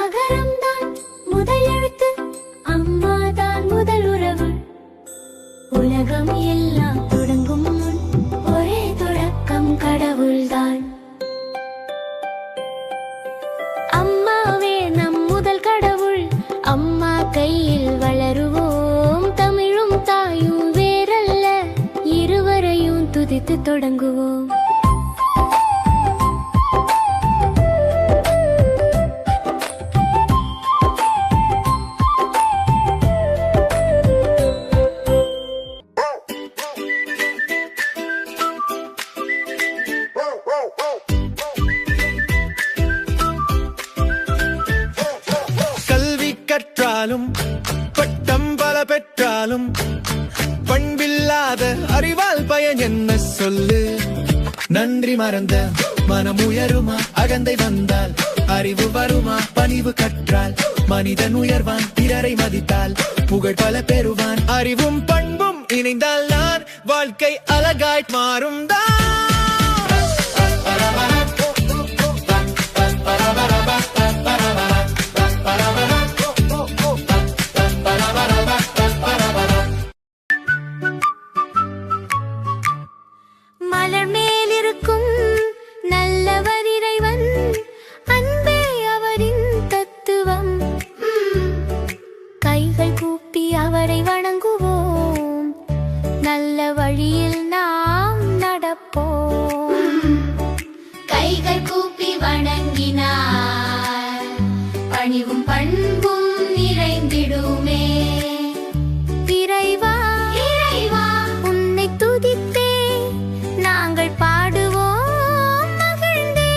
அகரம்தான் முதல் எழுத்து, அம்மாதான் முதல் உறவு. உலகம் எல்லாம் தொடங்கும் முன் ஒரே தொடக்கம் கடவுள்தான். அம்மாவே நம் முதல் கடவுள், அம்மா கையில் வளருவோம். தமிழும் தாயும் வேறல்ல, இருவரையும் துதித்து தொடங்குவோம். பட்டம் பல பெற்றாலும் பண்பில்லாத அறிவால் பயன் என்ன சொல்லு? நன்றி மறந்த மனம் உயருமா? அகந்தை வந்தால் அறிவு வருமா? பணிவு கற்றால் மனிதன் உயர்வான். பிறரை மதித்தால் புகழ் பல பெறுவான். அறிவும் பண்பும் இணைந்தால் நான் வாழ்க்கை அழகாய் மாறும் தான். மலர் மேலிருக்கும் நல்லவர் இறைவன், அன்பே அவரின் தத்துவம். கைகள் கூப்பி அவரை வணங்குவோம், நல்ல வழியில் நாம் நடப்போம். கைகள் கூப்பி வணங்கினார் பணிவும் பண்பும் நிறைந்திடுமே. இறைவா இறைவா உன்னை துதித்தே நாங்கள் பாடுவோம் மகிழ்ந்தே.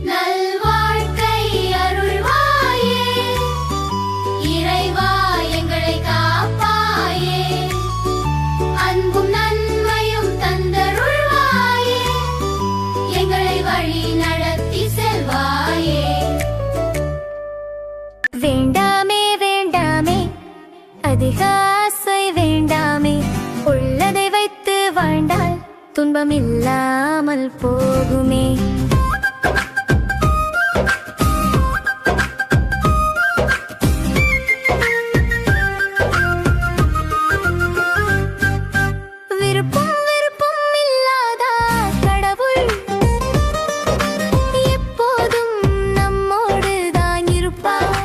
நல்வாழ்க்கை அருள்வாயே, இறைவா எங்களை காப்பாயே. அன்பும் நன்மையும் தந்தருள்வாயே, எங்களை வழி நடத்தி செல்வாயே. வேண்டாமே வேண்டாமே அதிக ஆசை வேண்டாமே, உள்ளதை வைத்து வாழ்ந்தால் துன்பம் இல்லாமல் போகுமே. விருப்பம் விருப்பம் இல்லாத கடவுள் எப்போதும் நம்மோடு தான் இருப்பார்.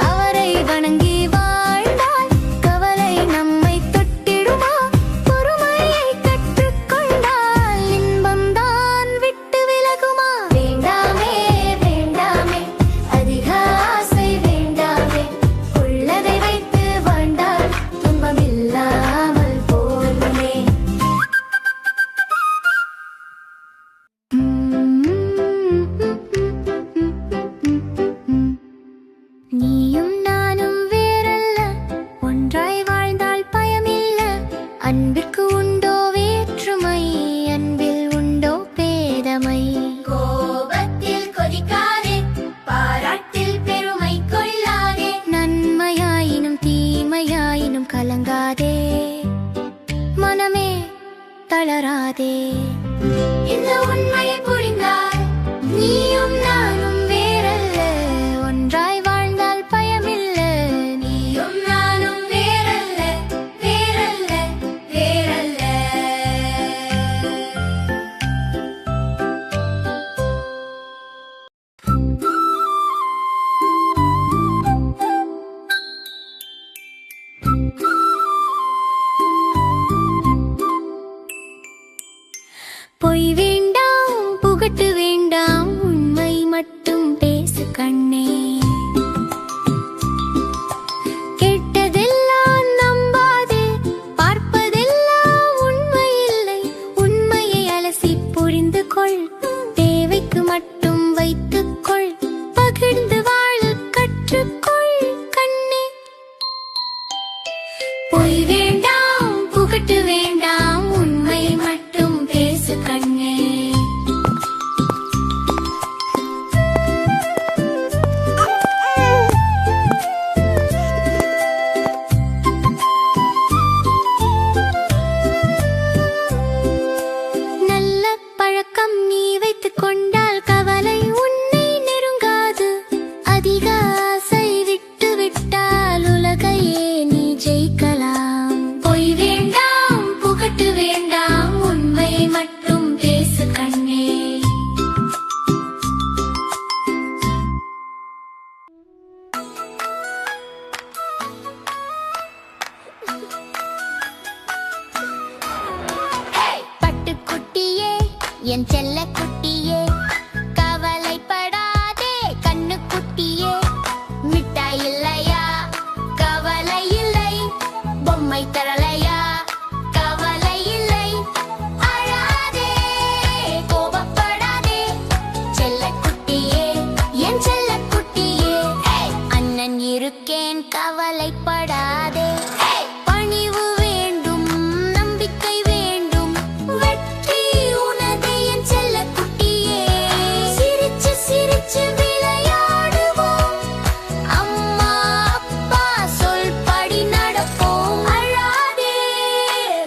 அவரை வணங்கி வாழ்ந்தால் கவலை நம்மை தொட்டிடுமா? பொறுமையை கற்றுக்கொண்டால் இன்பம் தான் விட்டு விலகுமா? வேண்டாமே வேண்டாமே அதிக ஆசை வேண்டாமே, உள்ளதை வைத்து வாழ்ந்தால் துன்பம் இல்லாமல் போகுமே. நீயும் நானும் வேறல்ல, ஒன்றாய் வாழ்ந்தால் பயமில்ல. அன்பிற்கு உண்டோ வேற்றுமை, அன்பில் உண்டோ பேதமை? கோபத்தில் கொதிக்காதே, பாராட்டில் பெருமை கொள்ளாதே. நன்மையாயினும் தீமையாயினும் கலங்காதே, மனமே தளராதே. இந்த உண்மையை புரிந்தால் நீயும் நானும் வேறல்ல, ஒன்றாய் வாழ்ந்தால் பயமில்ல. நீயும் நானும் வேறல்ல வேறல்ல வேறல்ல. பொய் வேண்டாம் புகட்டு வேண்டாம், உண்மை என் செல்ல குட்டியே கவலைப்படாதே கண்ணு குட்டியே மிட்டாய் இல்லையா கவலை இல்லை பொம்மை தரலையா கவலை இல்லை அழாதே கோபப்படாதே செல்ல குட்டியே என் செல்ல குட்டியே அண்ணன் இருக்கேன் கவலைப்படாதே பணிவு வேண்டும் நம்பிக்கை வேண்டும் வெற்றி உனதே என் செல்ல குட்டியே சிரிச்சு சிரிச்சு விளையாடுவோம் அம்மா அப்பா சொல்படி நடப்போம் அழாதே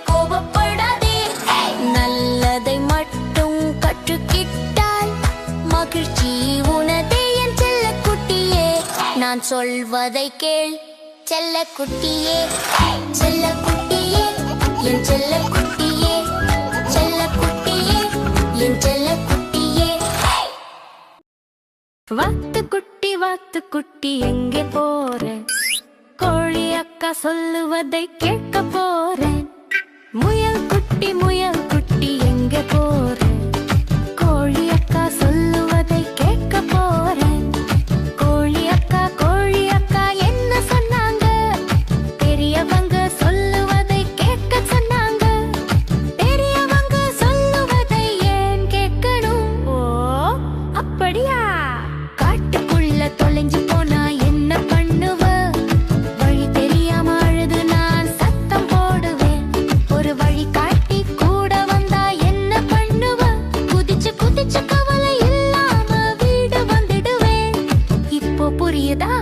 கோபப்படாதே நல்லதை மட்டும் கற்றுக்கிட்டால் மகிழ்ச்சி உனதே என் செல்ல குட்டியே நான் சொல்வதை கேள் செல்ல குட்டியே செல்ல குட்டியே என் செல்ல குட்டியே செல்ல குட்டியே என் செல்ல குட்டியே வாத்து குட்டி எங்கே போற கோழி அக்கா சொல்லுவதை கேட்க போறேன் முயல் குட்டி எங்கே போற கோழி அக்கா சொல்லுவதை கேட்க போறேன் கோழி அக்கா என்ன சொன்னாங்க பெரியவங்க சொல்லுவதை கேட்க சொன்னாங்க பெரியவங்க சொல்லுவதை ஏன் கேட்கணும் ஓ அப்படியா காட்டுக்குள்ள தொலைஞ்சு போனா என்ன பண்ணுவ வழி தெரியாம அழுது நான் சத்தம் போடுவேன் ஒரு வழி காட்டி கூட வந்தா என்ன பண்ணுவ குதிச்சு குதிச்சு கவலை இல்லாம வீடு வந்துடுவேன் இப்போ புரியுதா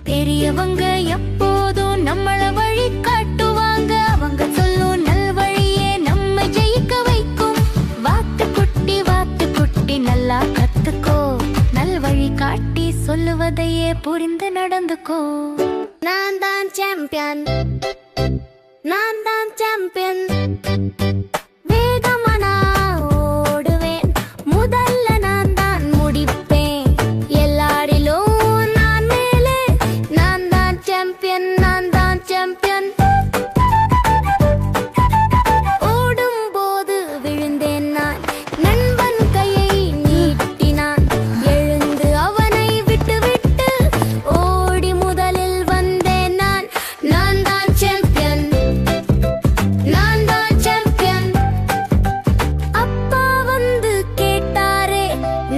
பெரியவங்க எப்போதும் நம்மள வழி காட்டுவாங்க அவங்க சொல்லும் நல்வழியே நம்ம ஜெயிக்க வைக்கும் வாத்து குட்டி நல்லா கத்துக்கோ நல்வழி காட்டி சொல்லுவதையே புரிந்து நடந்துக்கோ நான் தான் சாம்பியன் நான் தான் சாம்பியன் வேகமா நான் ஓடுவேன் முதல்ல நான் தான் முடிப்பேன் எல்லாரிலும் நான் மேலே நான் தான் சாம்பியன் நான் தான் சாம்பியன் ஓடும்போது விழுந்தேன் நான் நண்பன் கையை நீட்டினான் எழுந்து அவனை விட்டு விட்டு ஓடி முதலில் வந்தேன் நான் தான் சாம்பியன் நான் தான் சாம்பியன் அப்பா வந்து கேட்டாரே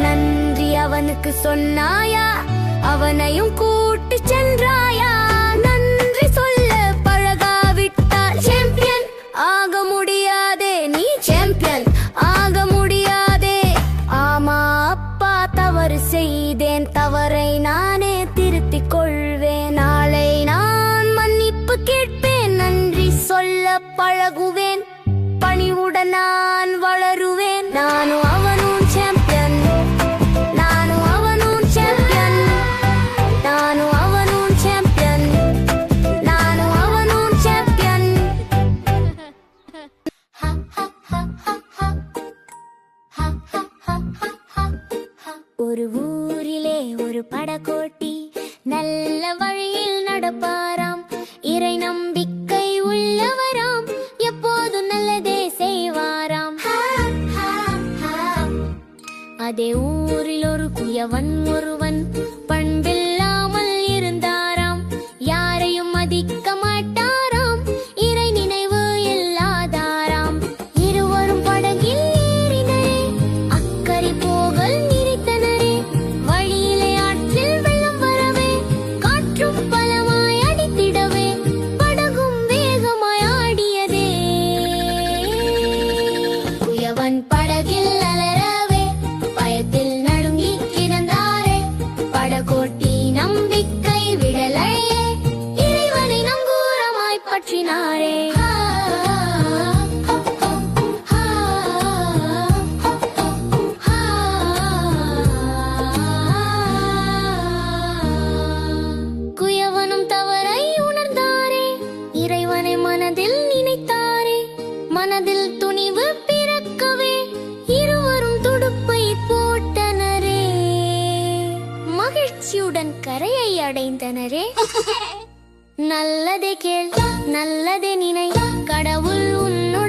நன்றி அவனுக்கு சொன்னாயா அவனையும் கூட்டி சென்றாயா நன்றி சொல்ல பழகாவிட்டால் சாம்பியன் ஆக முடியாதே நீ சாம்பியன் ஆக முடியாதே ஆமா அப்பா தவறு செய்தேன் தவறை நானே திருத்திக் கொள்வேன் நாளை நான் மன்னிப்பு கேட்பேன் நன்றி சொல்ல பழகுவேன் பணிவுடன் நான் வளருவேன் நானும் அவனும் சாம்பியன் நானும் அவனும் சாம்பியன் நானும் அவனும் சாம்பியன் நானும் அவனும் சாம்பியன் ஒரு ஊரிலே ஒரு படகோட்டி நல்ல வழியில் நடப்பாராம் இறை நம்பிக்கை உள்ளவராம் எப்போதும் நல்லதே செய்வாராம் அதே ஊரில் ஒரு குயவன் ஒருவன் பண்பில்லாமல் இருந்தாராம் யாரையும் மதிக்க மாட்டாராம் இறை நினைவு இல்லாதாராம் இருவரும் படகில் ஏறினரே அக்கறை போகல் நினைத்தனரே வழியிலே ஆற்றில் வெள்ளம் வரவே காற்றும் பலமாய் அடித்திடவே படகும் வேகமாய் ஆடியதே குயவன் படகில் அலறவே பயத்தில் நடுங்கி கிடந்தாரே படகோட்டி நம்பிக்கை விடலையே இறைவனை நங்கூரமாய் பற்றினாரே குயவனும் தவறை உணர்ந்தாரே இறைவனை மனதில் நினைத்தாரே மனதில் துணிவு பிறக்கவே இருவரும் துடுப்பை போட்டனரே மகிழ்ச்சியுடன் கரையை அடைந்தனரே நல்லதே கேள் நல்லதே நினை கடவுள் உன்னோடு